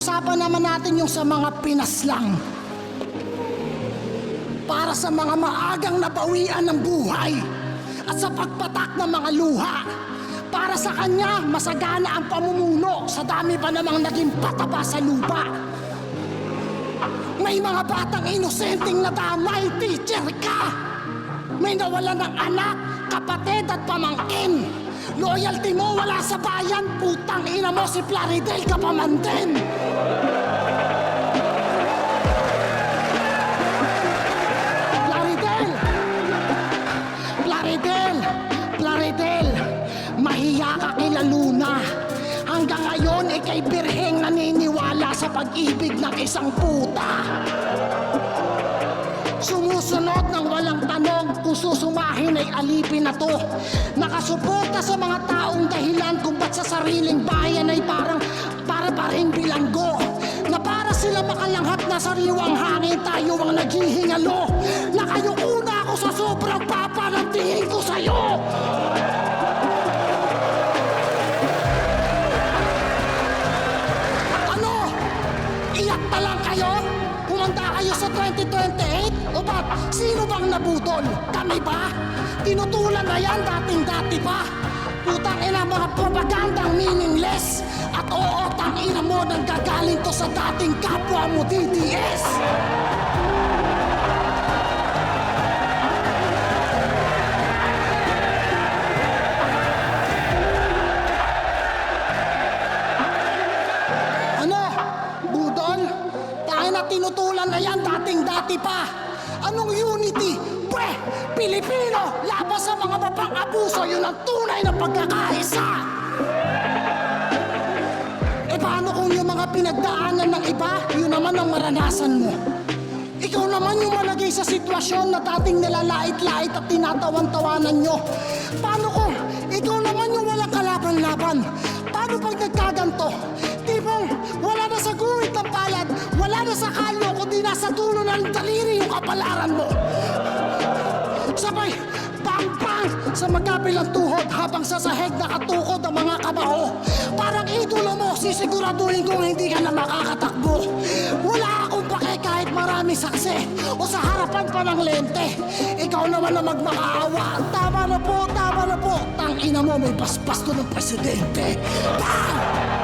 Usapan naman natin yung sa mga pinaslang. Para sa mga maagang nabawian ng buhay at sa pagpatak ng mga luha. Para sa kanya, masagana ang pamumuno sa dami pa namang naging pataba sa lupa. May mga batang inosenteng nadamay, teacher ka. May nawalan ng anak, kapatid at pamangkin. Loyalty mo wala sa bayan, putang ina mo si Plaridel ka pa man din. Plaridel, mahiya ka kila Luna. Hanggang ngayon, ikay birheng naniniwala sa pag-ibig ng isang puta. Sumusunod ng walang tanong kung susumahin ay alipin na to. Nakasuporta sa mga taong dahilan kung ba't sa sariling bayan ay para pa rin bilanggo. Na para sila makalanghap na sariwang hangin, tayo ang naghihingalo. Nakayukuna ako sa sobrang papalantingin ko sa'yo. Ano? Iyak na lang kayo? Humanda kayo sa 2028? O ba't sino bang nabudol? Kami ba? Tinutulan na yan dating-dati pa. Putang ina mga propagandang meaningless. At oo, tangina mo nang gagaling to sa dating kapwa mo DDS. Ano? Budol? Tangina tinutulan na yan dating-dati pa. Anong unity? Pre, Pilipino, laban sa mga babang abuso, yun ang tunay na pagkakaisa. E paano kung yung mga pinagdaanan ng iba, yun naman ang maranasan mo? Ikaw naman yung malagay sa sitwasyon na dating nilalait-lait at tinatawan-tawanan nyo. Paano kung ikaw naman yung walang kalaban-laban? Paano pag nagkaganto? Tipong wala na sa guhit ng palad, wala na sa kalyo, kundi nasa dulo ng daliri yung kapalaran mo. Sabay, bang-bang sa magkabilang tuhod habang sa sahig nakatukod ang mga kabaho. Parang idolo mo, sisiguraduhin kong hindi ka na makakatakbo. Wala akong pake kahit marami saksi o sa harapan pa ng lente. Ikaw naman na magmakaawa. Tama na po, tama na po. Tangina mo, may basbas to ng presidente. Bang!